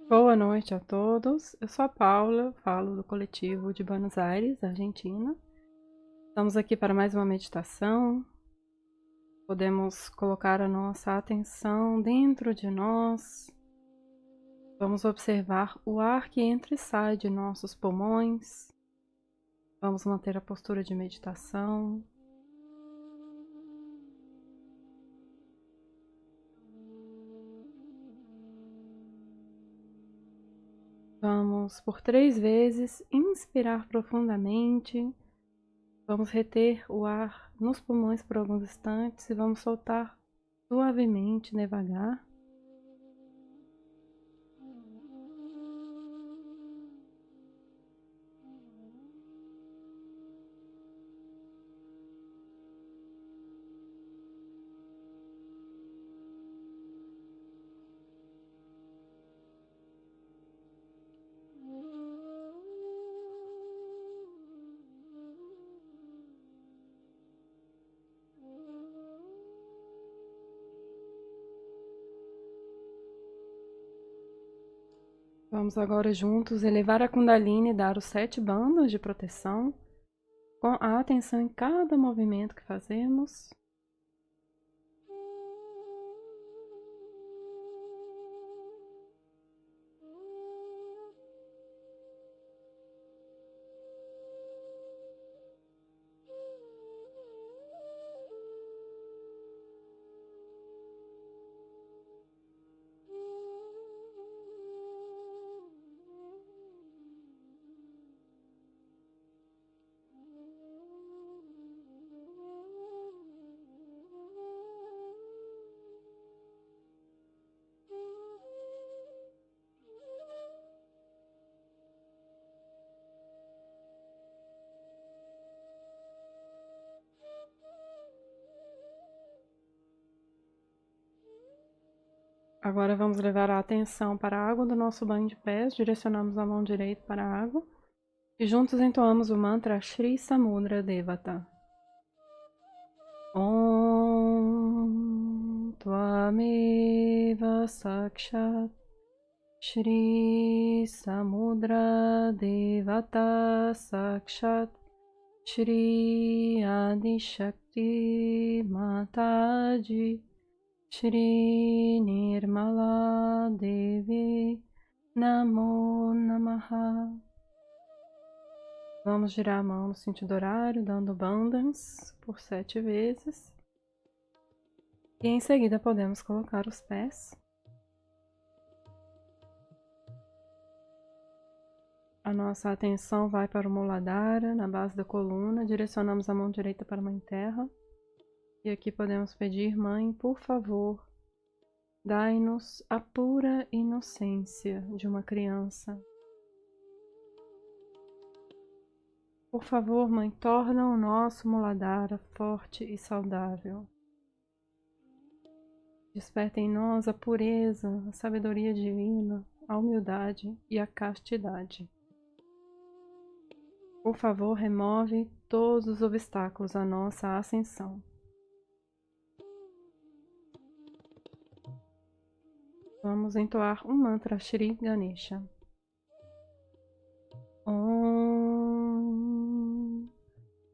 Boa noite a todos. Eu sou a Paula, falo do coletivo de Buenos Aires, Argentina. Estamos aqui para mais uma meditação. Podemos colocar a nossa atenção dentro de nós. Vamos observar o ar que entra e sai de nossos pulmões. Vamos manter a postura de meditação. Vamos, por 3 vezes, inspirar profundamente. Vamos reter o ar nos pulmões por alguns instantes e vamos soltar suavemente, devagar. Vamos agora juntos elevar a Kundalini e dar os 7 bandos de proteção, com a atenção em cada movimento que fazemos. Agora vamos levar a atenção para a água do nosso banho de pés, direcionamos a mão direita para a água e juntos entoamos o mantra Shri Samudra Devata. Om Tvameva Sakshat Shri Samudra Devata Sakshat Shri Adi Shakti Mataji Shri Nirmala Devi Namo Namaha. Vamos girar a mão no sentido horário, dando bandhas por 7 vezes. E em seguida podemos colocar os pés. A nossa atenção vai para o Muladhara, na base da coluna. Direcionamos a mão direita para a Mãe Terra. E aqui podemos pedir, Mãe, por favor, dai-nos a pura inocência de uma criança. Por favor, Mãe, torna o nosso Muladhara forte e saudável. Desperta em nós a pureza, a sabedoria divina, a humildade e a castidade. Por favor, remove todos os obstáculos à nossa ascensão. Vamos entoar um mantra Shri Ganesha. Om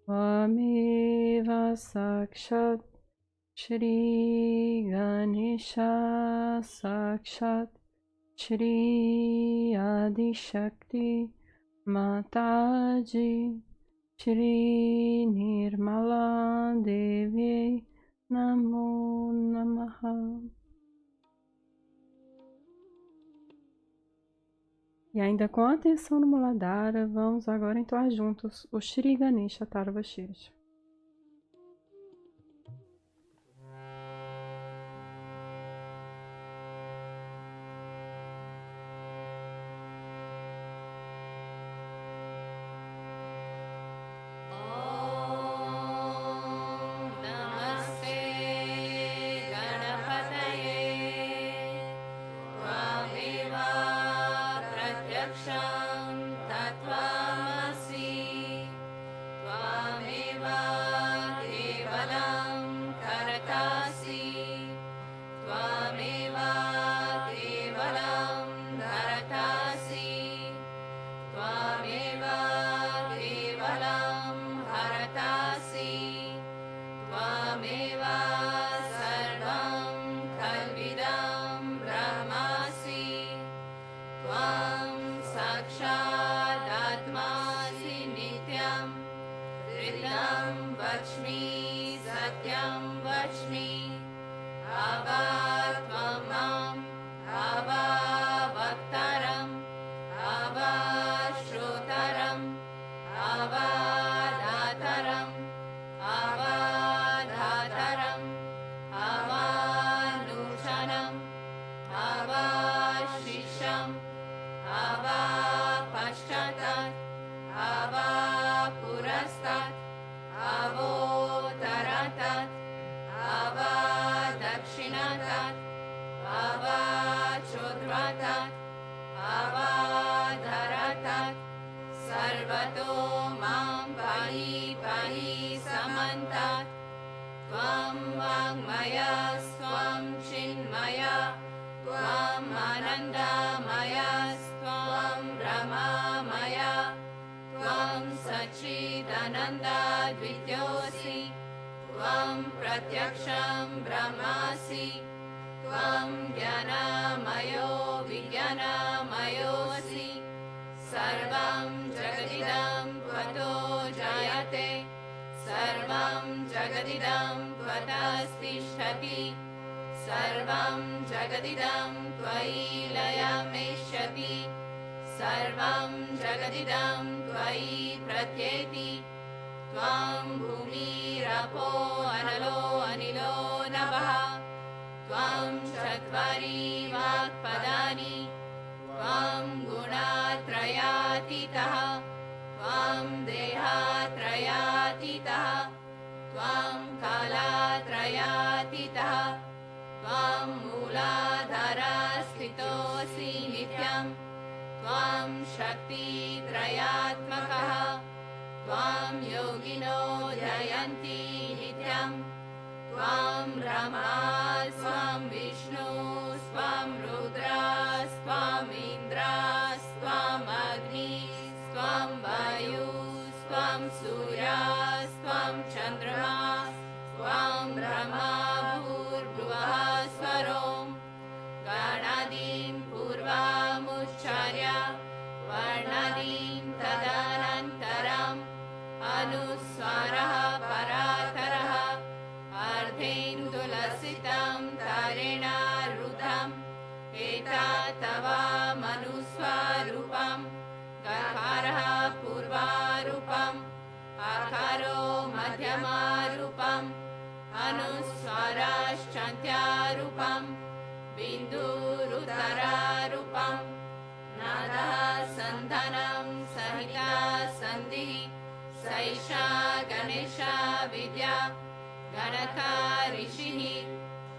Tvameva Sakshat Shri Ganesha Sakshat Shri Adi Shakti Mataji Shri Nirmala Devi Namo Namaha. E ainda com atenção no Muladhara, vamos agora entoar juntos o Shri Ganesha Tarvashirja. Tvam tvam Ava Pashchatat, Ava Purastat, Avo Taratat, Ava Dakshinatat, Ava Chodvatat, Ava Dharatat, Sarvato Mam Pahi Pahi Samantat, Tvam Vangmaya Swam Chinmaya, Tvam Anandamaya Swam Brahmamaya, Tvam Sachidananda Dvityosi, Tvam Pratyaksham Brahmasi, Tvam Jnanamayo Vijnanamayosi, Sarvam Jagadidam Tvato Jayate, Sarvam Jagadidam Tvatastishtati, Sarvam Jagadidam Tvai Layameshyati, Sarvam Jagadidam Tvai Pratyeti, Tvam Bhumi Rapo Analo Anilo Navaha, Tvam Chatvari Vakpadani, Tvam Gunatrayatitaha, Tvam Dehatrayatitaha, Tvam Kalatrayatitaha, Tvam Mooladhara Sthitosi Nityam, Tvam Shakti Trayatmakaha, Tvam Yogino Jayanti Nityam, Tvam Brahma, Swam Vishnu, Swam Rudra, Swam Indra, Swam Agni, Swam Vayu, Swam Surya, Swam Chandrama, Swam Brahma Bhurvah Swarom, Ganadim Purvamucharya, Varnadim Tadanantaram, Anuswaraha Parataraha, Ardhendulasitam Tarena Rudham, Eta Tava Manuswarupam, Gakaraha Purvarupam, Akaro Madhyamarupam, Anuswarashchantyarupam, Bindurutararupam, Nada Sandhanam Sahita Sandhi, Saisha Ganesha Vidya, Ganaka Rishihi,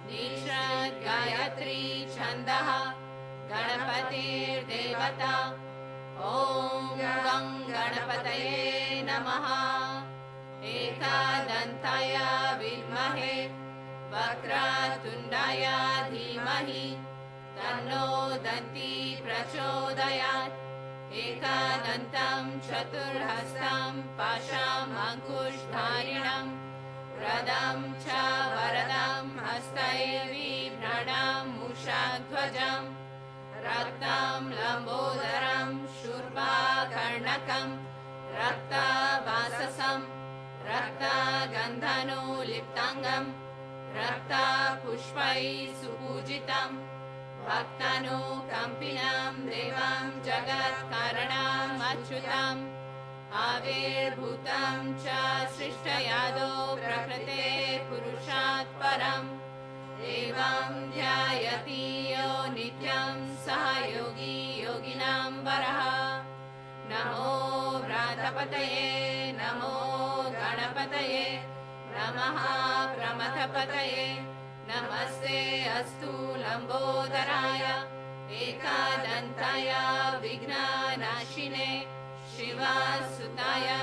Nishat Gayatri Chandaha, Ganapatir Devata, Om Gam Ganapataye Namaha, Ekadantaya Vidmahe, Vakratundaya Dhimahi, Tanno Danti Prachodayat, Ekadantam Chaturhastam Pasham Ankushdharinam, Radam cha Varadam Hastaivi Pranam Mushadhvajam, Raktam Lambodaram Shurva Karnakam, Rakta Vasasam, Rakta Gandhanu Liptangam, Rakta Pushpai Supujitam, Bhaktanu Kampinam Devam Jagat Karanam Achyutam, Avirbhutam cha Srishtayado Prakrite Purushat Param, Evam Dhyayati Yo Nityam Sahayogi Yoginam Varaha, Namo Vratapataye, Namo Ganapataye, Namaha Pramathapataye, Namaste Astu Lambodharaya, Ekadantaya Vignanashine, Shiva Sutaya,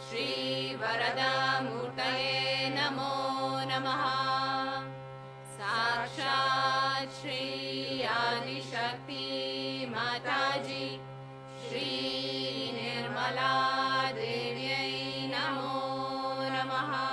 Shri Varada Murtaye Namo Namaha. Sakshat Shri Adi Shakti Mataji, Shri Nirmala Devyai Namo Namaha.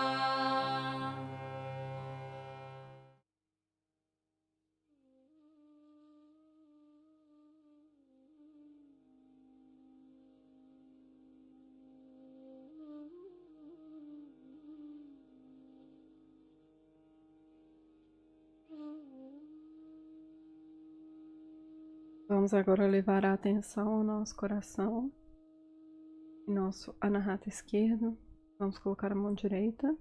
Vamos agora levar a atenção ao nosso coração e nosso anahata esquerdo. Vamos colocar a mão direita.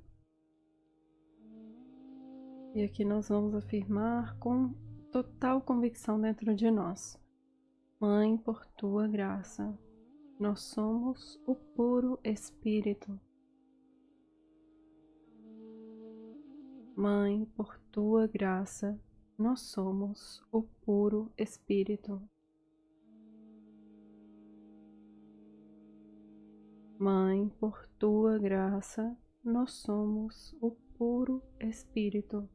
E aqui nós vamos afirmar com total convicção dentro de nós. Mãe, por tua graça, nós somos o puro Espírito. Mãe, por tua graça, nós somos o puro Espírito. Mãe, por tua graça, nós somos o puro Espírito.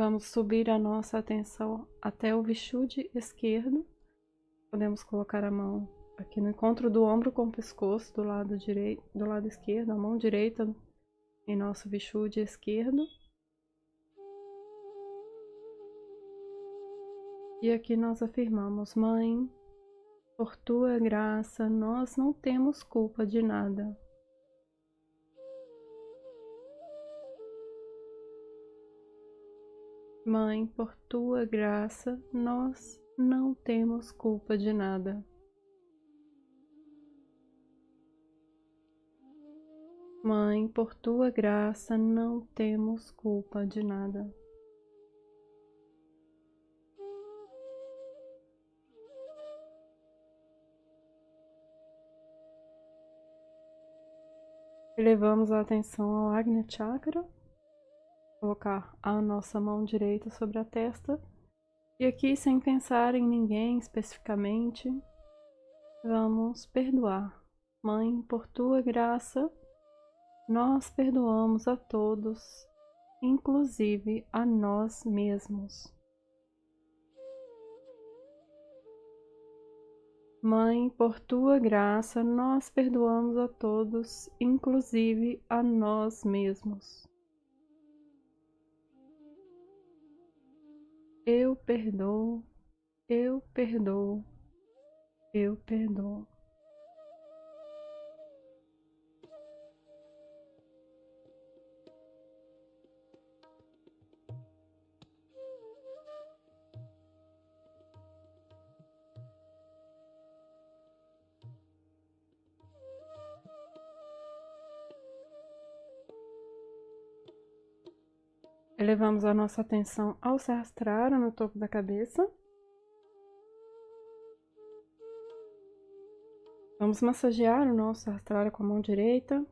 Vamos subir a nossa atenção até o Vishuddhi esquerdo. Podemos colocar a mão aqui no encontro do ombro com o pescoço do lado direito, do lado esquerdo, a mão direita em nosso Vishuddhi esquerdo. E aqui nós afirmamos: Mãe, por tua graça, nós não temos culpa de nada. Mãe, por tua graça, nós não temos culpa de nada. Mãe, por tua graça, não temos culpa de nada. Elevamos a atenção ao Agnya Chakra. Colocar a nossa mão direita sobre a testa. E aqui, sem pensar em ninguém especificamente, vamos perdoar. Mãe, por tua graça, nós perdoamos a todos, inclusive a nós mesmos. Mãe, por tua graça, nós perdoamos a todos, inclusive a nós mesmos. Eu perdoo, eu perdoo, eu perdoo. Elevamos a nossa atenção ao Sahasrara no topo da cabeça. Vamos massagear o nosso Sahasrara com a mão direita,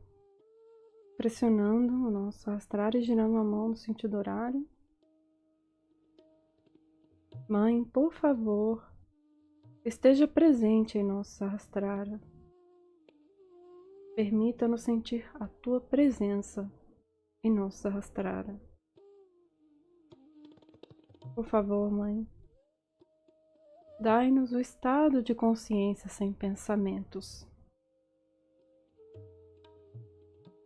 pressionando o nosso Sahasrara e girando a mão no sentido horário. Mãe, por favor, esteja presente em nosso Sahasrara. Permita-nos sentir a tua presença em nosso Sahasrara. Por favor, Mãe, dai-nos o estado de consciência sem pensamentos.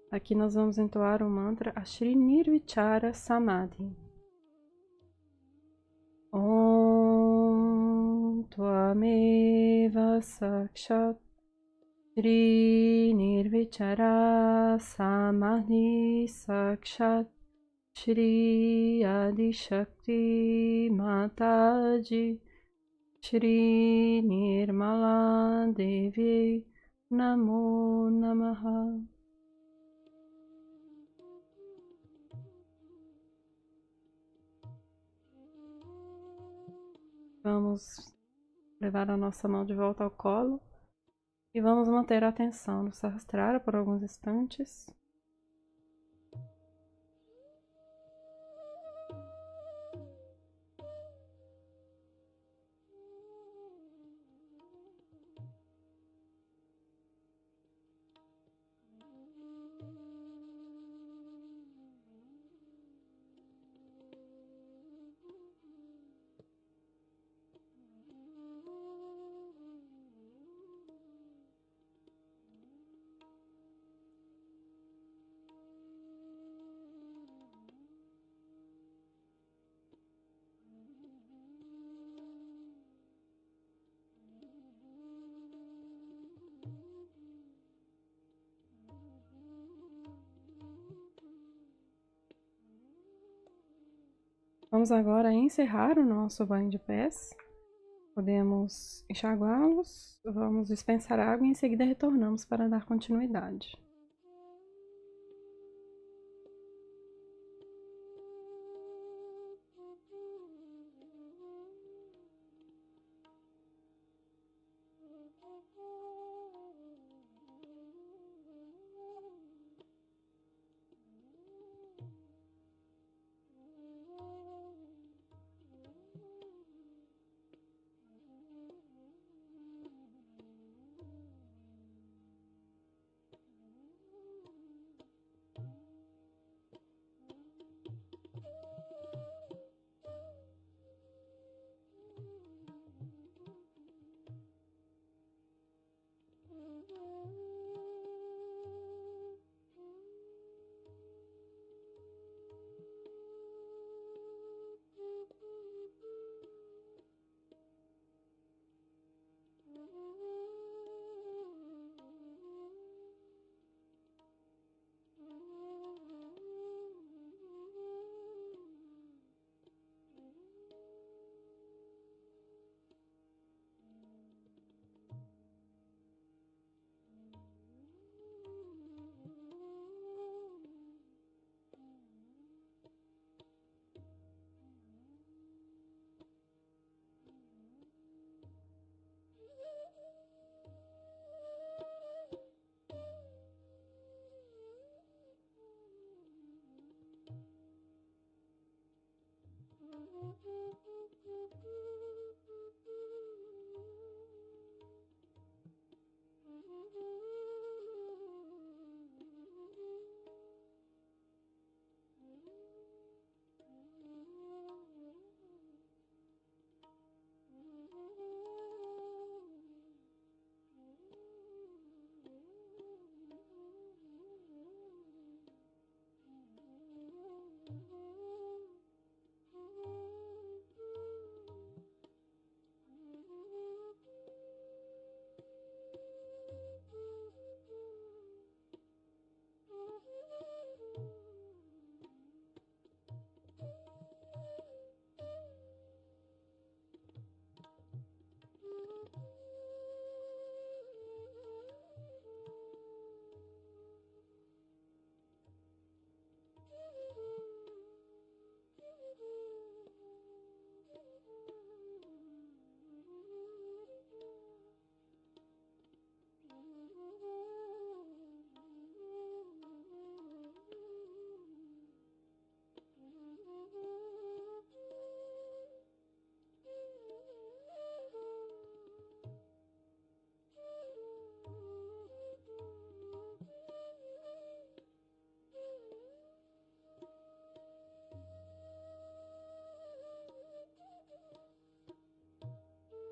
Aqui nós vamos entoar o mantra Ashri Nirvichara Samadhi. Om Tvameva Sakshat Shri Nirvichara Samadhi Sakshat Shri Adi Shakti Mataji Shri Nirmala Devi Namo Namaha. Vamos levar a nossa mão de volta ao colo e vamos manter a atenção no Sahasrara por alguns instantes. Vamos agora encerrar o nosso banho de pés. Podemos enxaguá-los, vamos dispensar água e em seguida retornamos para dar continuidade.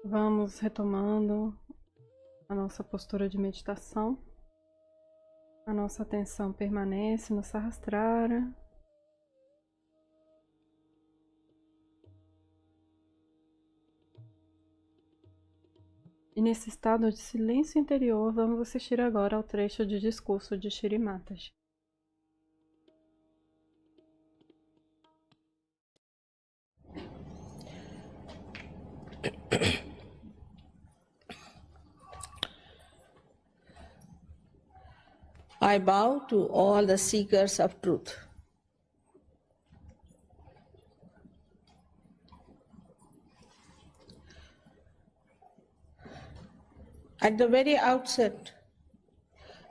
Vamos retomando a nossa postura de meditação. A nossa atenção permanece no Sahasrara. E nesse estado de silêncio interior, vamos assistir agora ao trecho de discurso de Shri Mataji. I bow to all the seekers of truth. At the very outset,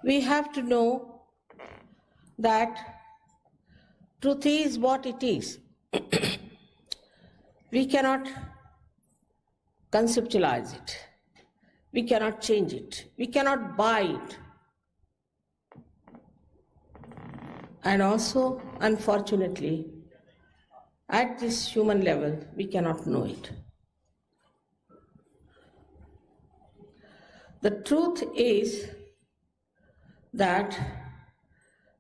we have to know that truth is what it is. We cannot conceptualize it. We cannot change it. We cannot buy it. And also, unfortunately, at this human level, we cannot know it. The truth is that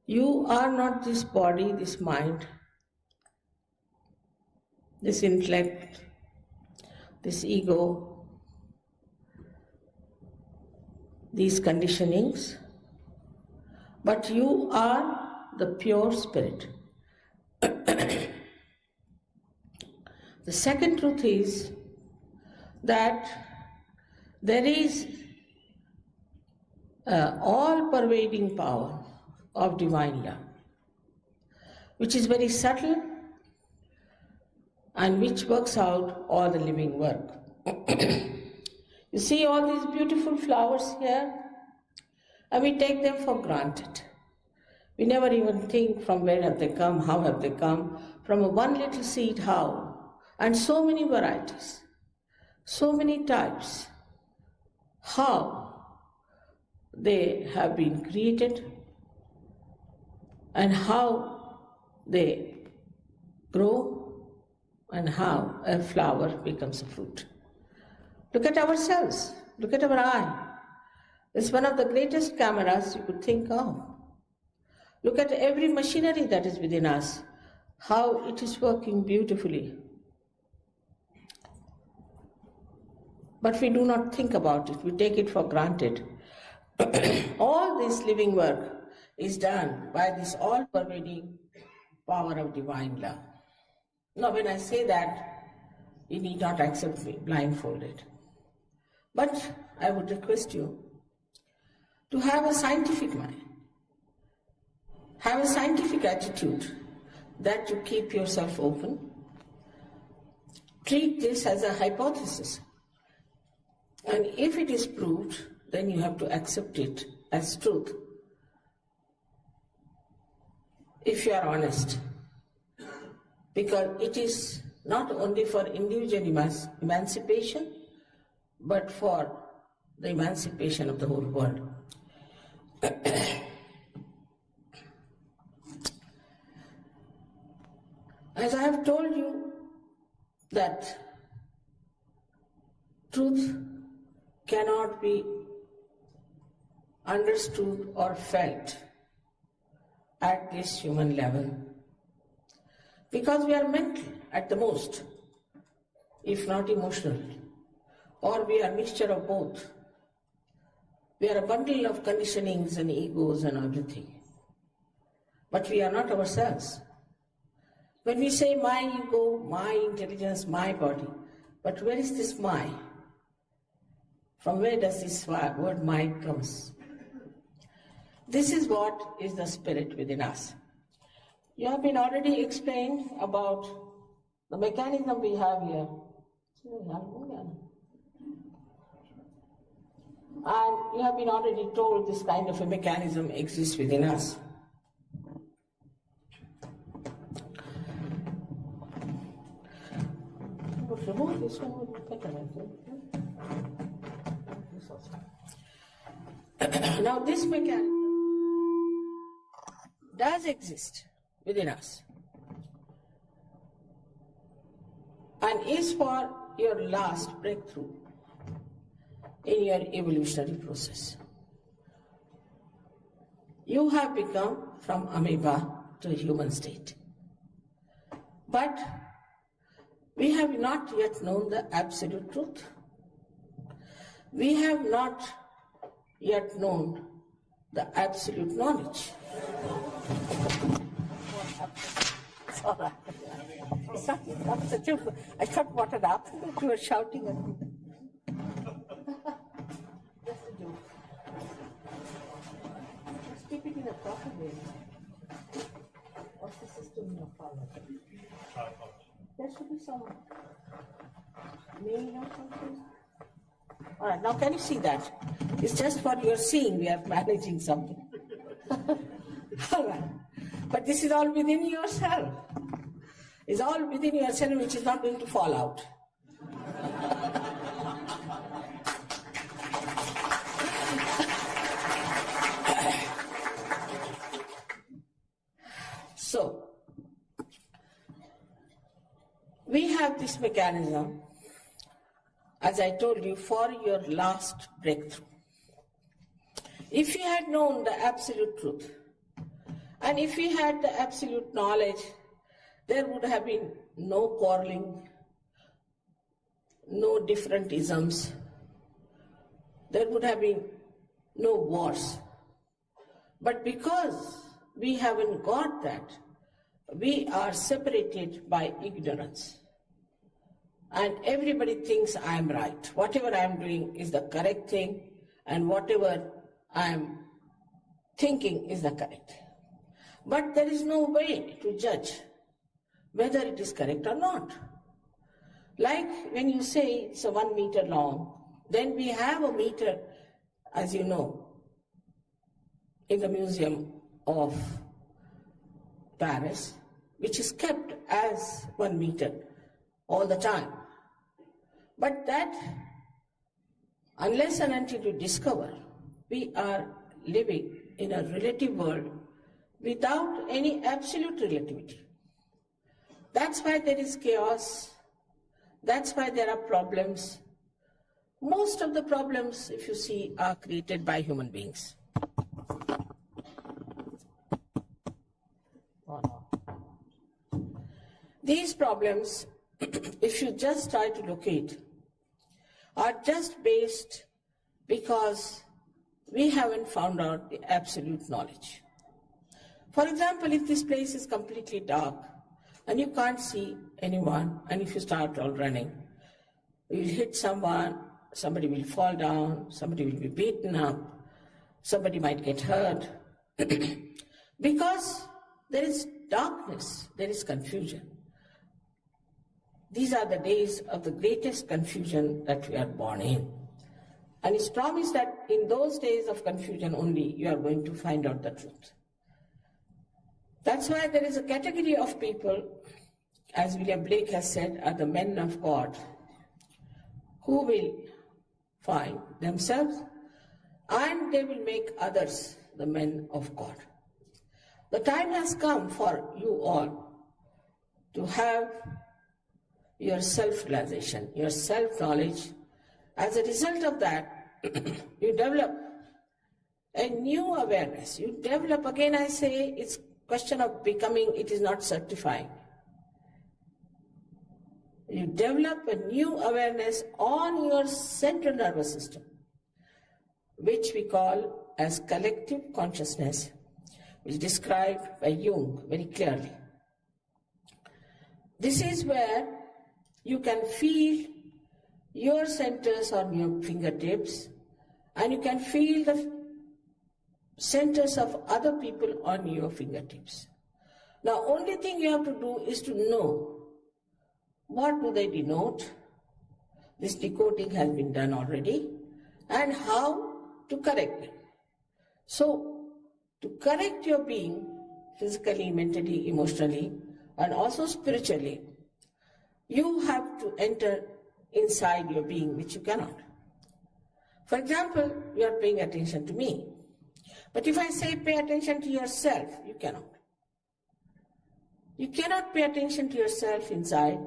you are not this body, this mind, this intellect, this ego, these conditionings, but you are the pure spirit. The second truth is that there is all-pervading power of divine love, which is very subtle and which works out all the living work. You see all these beautiful flowers here, and we take them for granted. We never even think from where have they come, how have they come, from a one little seed, how, and so many varieties, so many types, how they have been created and how they grow and how a flower becomes a fruit. Look at ourselves, look at our eye. It's one of the greatest cameras you could think of. Look at every machinery that is within us, how it is working beautifully. But we do not think about it, we take it for granted. All this living work is done by this all-pervading power of divine love. Now, when I say that, you need not accept me blindfolded. But I would request you to have a scientific mind, have a scientific attitude, that you keep yourself open. Treat this as a hypothesis. And if it is proved, then you have to accept it as truth. If you are honest. Because it is not only for individual emancipation, but for the emancipation of the whole world. As I have told you that truth cannot be understood or felt at this human level, because we are mental at the most, if not emotional, or we are a mixture of both. We are a bundle of conditionings and egos and everything, but we are not ourselves. When we say my ego, my intelligence, my body, but where is this my? From where does this word my comes? This is what is the spirit within us. You have been already explained about the mechanism we have here. And you have been already told this kind of a mechanism exists within us. Remove this one would be better. Now this mechanism does exist within us and is for your last breakthrough in your evolutionary process. You have become from amoeba to a human state. But we have not yet known the absolute truth. We have not yet known the absolute knowledge. It's all right. It's not the truth. I thought what had happened that you were shouting at me. Just a joke. Just keep it in a proper way. What's the system you follow? There should be some name or something. All right, now can you see that? It's just what you're seeing, we are managing something. All right. But this is all within yourself. It's all within yourself, which is not going to fall out. So, we have this mechanism, as I told you, for your last breakthrough. If you had known the absolute truth, and if we had the absolute knowledge, there would have been no quarreling, no different isms, there would have been no wars. But because we haven't got that, we are separated by ignorance. and everybody thinks I am right. Whatever I am doing is the correct thing, and whatever I am thinking is the correct. But there is no way to judge whether it is correct or not. Like when you say it's a 1 meter long, then we have a meter, as you know, in the Museum of Paris, which is kept as 1 meter all the time. But that, unless and until you discover, we are living in a relative world without any absolute relativity. That's why there is chaos. That's why there are problems. Most of the problems, if you see, are created by human beings. These problems, if you just try to locate, are just based because we haven't found out the absolute knowledge. For example, if this place is completely dark and you can't see anyone, and if you start all running, you'll hit someone, somebody will fall down, somebody will be beaten up, somebody might get hurt. Because there is darkness, there is confusion. These are the days of the greatest confusion that we are born in. And it's promised that in those days of confusion only you are going to find out the truth. That's why there is a category of people, as William Blake has said, are the men of God, who will find themselves and they will make others the men of God. The time has come for you all to have your self-realization, your self-knowledge. As a result of that, you develop a new awareness. You develop, again I say, it's question of becoming, it is not certifying. You develop a new awareness on your central nervous system, which we call as collective consciousness, which is described by Jung very clearly. This is where you can feel your centers on your fingertips, and you can feel the centers of other people on your fingertips. Now, only thing you have to do is to know what do they denote. This decoding has been done already, and how to correct them. So, to correct your being, physically, mentally, emotionally, and also spiritually, you have to enter inside your being, which you cannot. For example, you are paying attention to me. But if I say pay attention to yourself, you cannot. You cannot pay attention to yourself inside,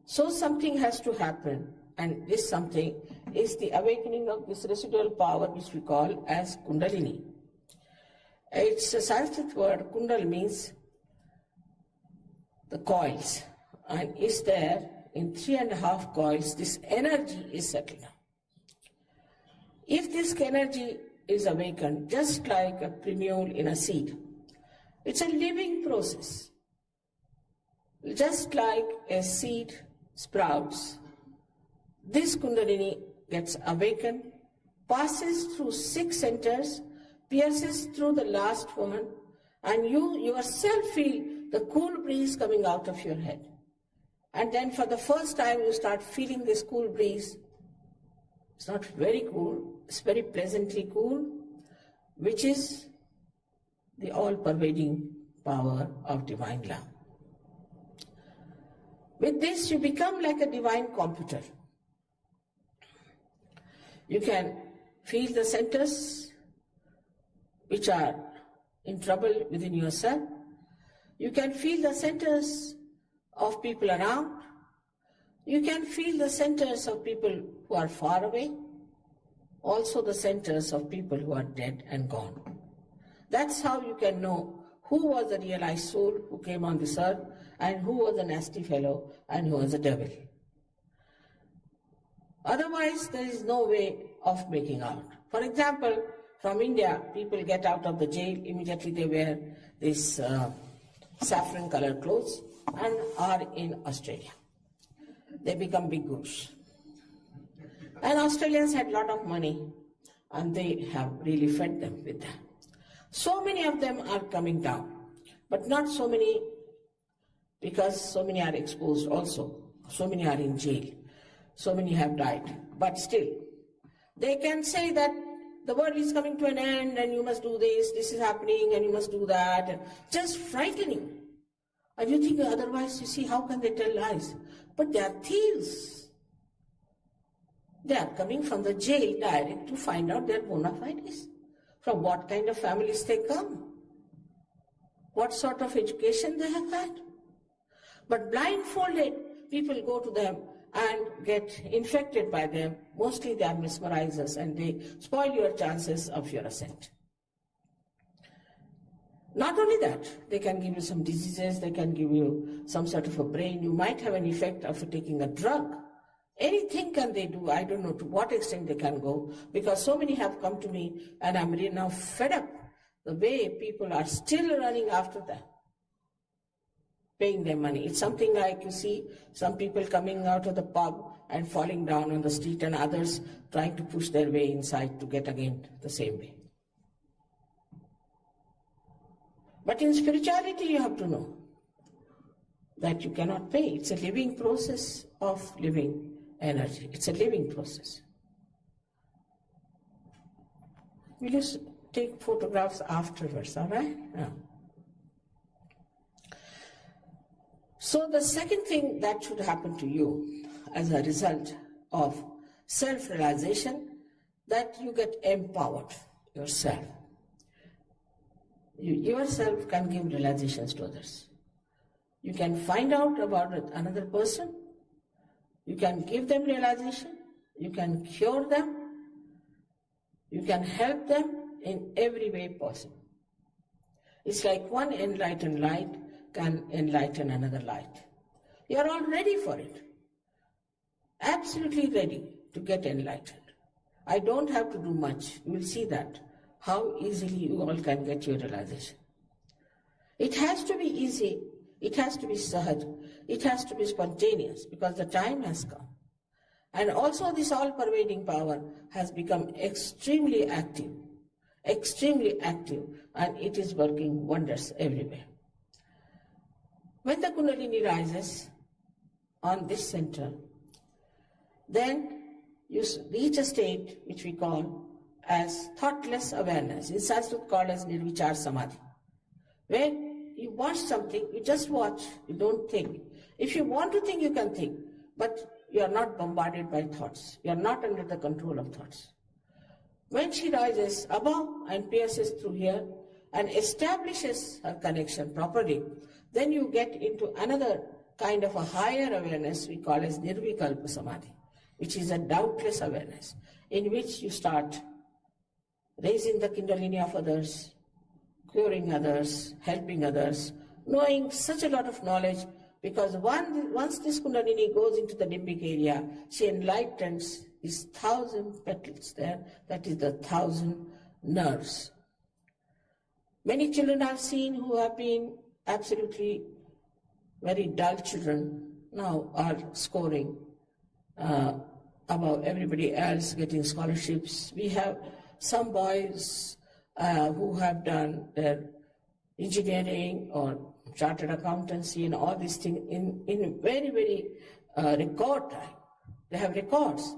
so something has to happen, and this something is the awakening of this residual power which we call as Kundalini. It's a Sanskrit word. Kundal means the coils, and is there in 3.5 coils. This energy is settling. If this energy is awakened, just like a prenule in a seed, it's a living process. Just like a seed sprouts, this Kundalini gets awakened, passes through 6 centers, pierces through the last one, and you yourself feel the cool breeze coming out of your head. And then for the first time you start feeling this cool breeze. It's not very cool, it's very pleasantly cool, which is the all-pervading power of divine love. With this, you become like a divine computer. You can feel the centers which are in trouble within yourself. You can feel the centers of people around. You can feel the centers of people who are far away. Also the centers of people who are dead and gone. That's how you can know who was the realized soul who came on this earth, and who was a nasty fellow, and who was a devil. Otherwise, there is no way of making out. For example, from India, people get out of the jail, immediately they wear this saffron colored clothes and are in Australia. they become big gurus. And Australians had a lot of money, and they have really fed them with that. So many of them are coming down, but not so many, because so many are exposed also. So many are in jail. So many have died. But still, they can say that the world is coming to an end and you must do this is happening and you must do that. And just frightening. And you think otherwise, you see, how can they tell lies? But they are thieves. They are coming from the jail direct to find out their bona fides. From what kind of families they come. What sort of education they have had. But blindfolded, people go to them and get infected by them. Mostly they are mesmerizers and they spoil your chances of your ascent. Not only that, they can give you some diseases, they can give you some sort of a brain. You might have an effect of taking a drug. Anything can they do. I don't know to what extent they can go, because so many have come to me and I'm really now fed up the way people are still running after them, paying them money. It's something like, you see, some people coming out of the pub and falling down on the street and others trying to push their way inside to get again the same way. But in spirituality, you have to know that you cannot pay. It's a living process of living energy. It's a living process. We'll just take photographs afterwards, all right? Yeah. So the second thing that should happen to you as a result of self-realization, that you get empowered yourself. You yourself can give realizations to others. You can find out about another person. You can give them realization. You can cure them. You can help them in every way possible. It's like one enlightened light can enlighten another light. You are all ready for it. Absolutely ready to get enlightened. I don't have to do much. You will see that. How easily you all can get your realization. It has to be easy, it has to be sahaj, it has to be spontaneous, because the time has come. And also this all-pervading power has become extremely active, and it is working wonders everywhere. When the Kundalini rises on this center, then you reach a state which we call as thoughtless awareness, in Sanskrit called as Nirvichar Samadhi. When you watch something, you just watch, you don't think. If you want to think, you can think, but you are not bombarded by thoughts. You are not under the control of thoughts. When she rises above and pierces through here and establishes her connection properly, then you get into another kind of a higher awareness we call as Nirvikalpa Samadhi, which is a doubtless awareness, in which you start raising the Kundalini of others, curing others, helping others, knowing such a lot of knowledge, because once this Kundalini goes into the limbic area, she enlightens these 1,000 petals there, that is the 1,000 nerves. Many children I've seen who have been absolutely very dull children now are scoring above everybody else, getting scholarships. We have some boys who have done their engineering or chartered accountancy and all these things in very, very record time. They have records.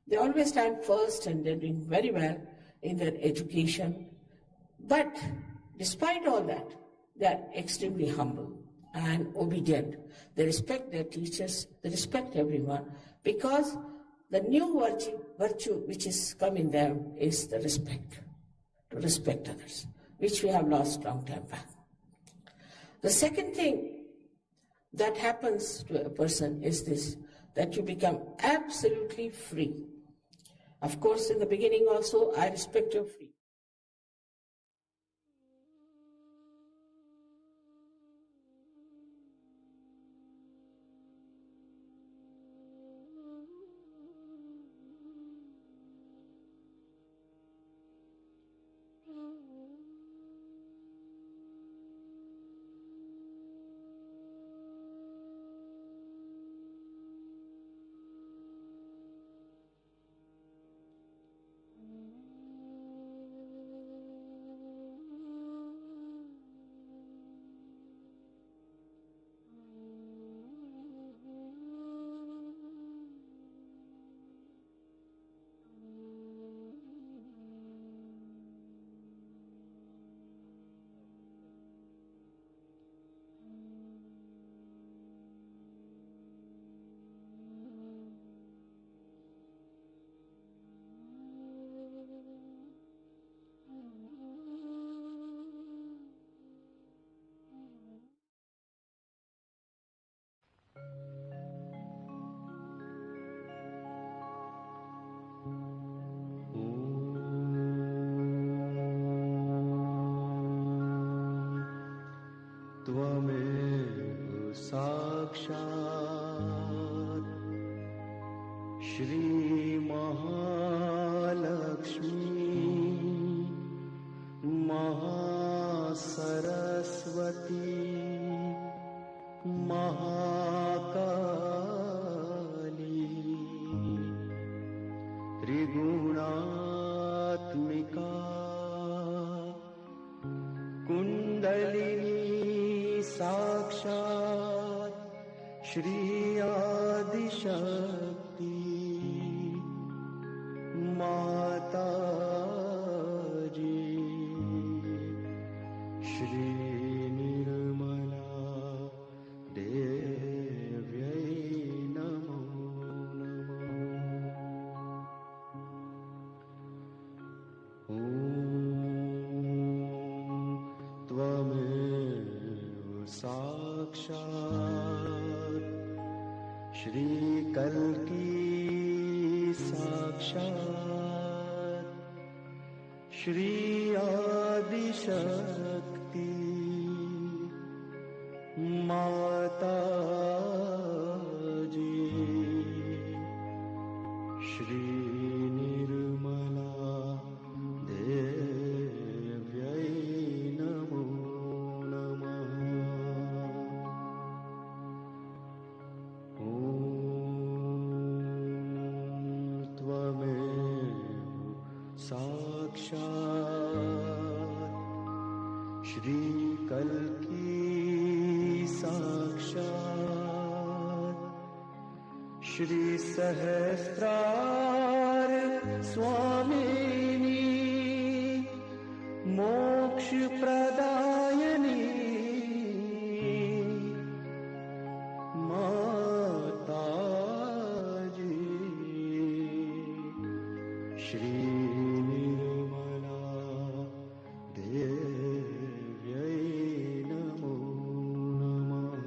They always stand first and they're doing very well in their education. But despite all that, they are extremely humble and obedient. They respect their teachers, they respect everyone, because the new virtue which is come in them is the respect, to respect others, which we have lost long time back. The second thing that happens to a person is this, that you become absolutely free. Of course, in the beginning also, I respect your freedom. त्वमेव साक्षात् श्री महालक्ष्मी महासरस्वती महाकाली त्रिगुणात्मिका कुंडलिनी साक्षात् श्री आदिशक्ति माताजी श्री निर्मला देव्यै नमो नमः। ॐ त्वमेव साक्षात् श्री कल्की साक्षात् श्री आदिशक्ति माताजी श्री निर्मला देव्यै नमो नमः। ॐ त्वमेव साक्षात् श्री कल्की साक्षात् श्री सहस्रार स्वामिनी मोक्ष प्रदायिनी माताजी श्री निर्मला देव्यै नमो नमः।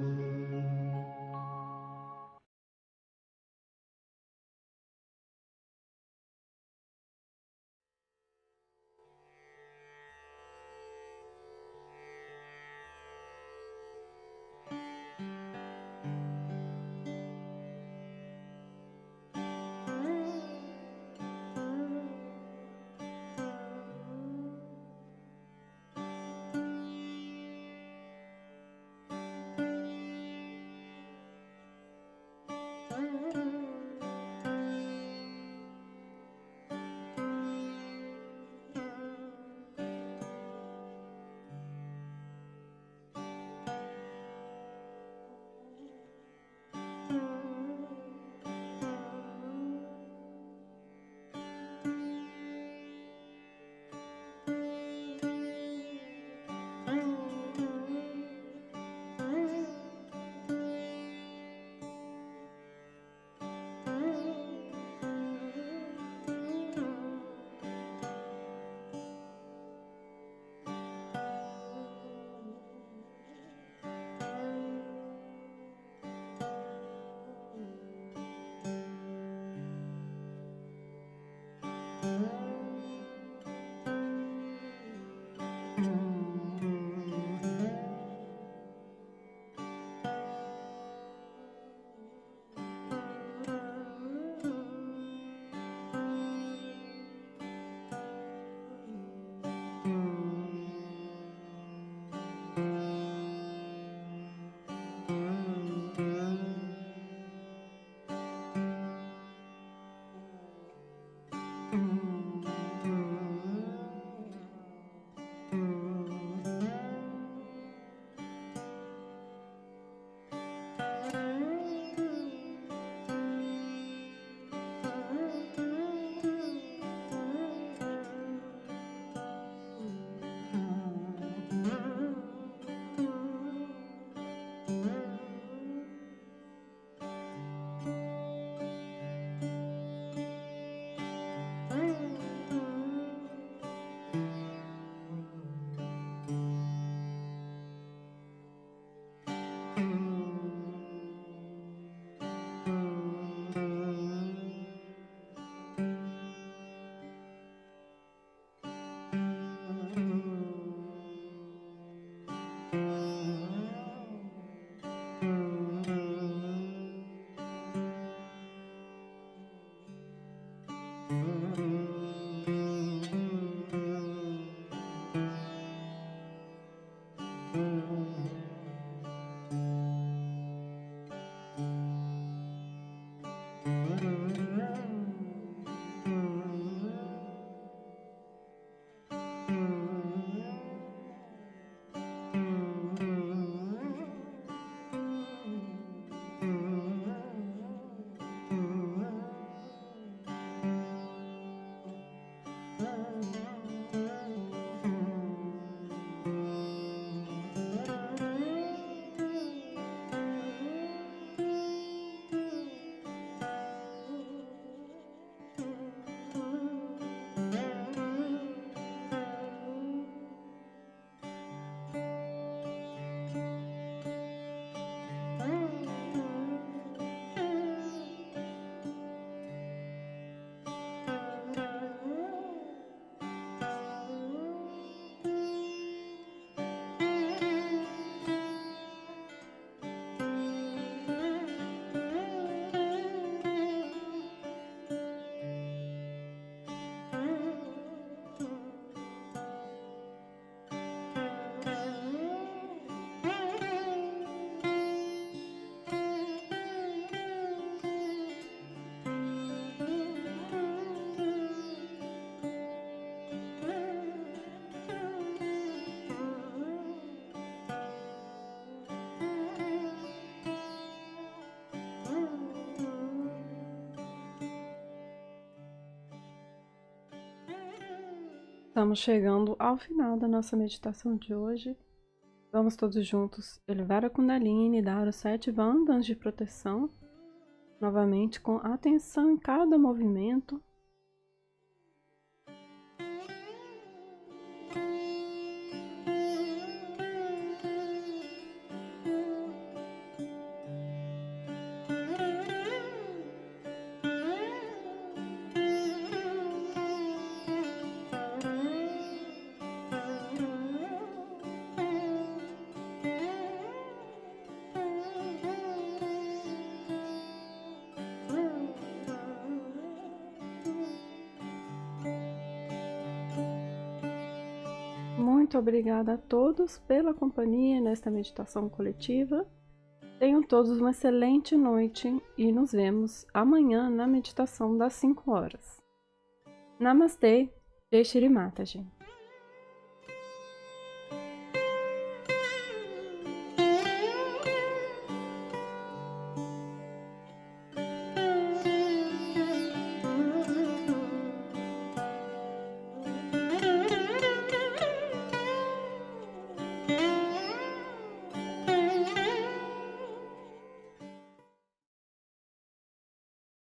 Estamos chegando ao final da nossa meditação de hoje. Vamos todos juntos elevar a Kundalini e dar os 7 bandhas de proteção, novamente com atenção em cada movimento. Muito obrigada a todos pela companhia nesta meditação coletiva. Tenham todos uma excelente noite e nos vemos amanhã na meditação das 5 horas. Namastê, Jai Shri Mataji.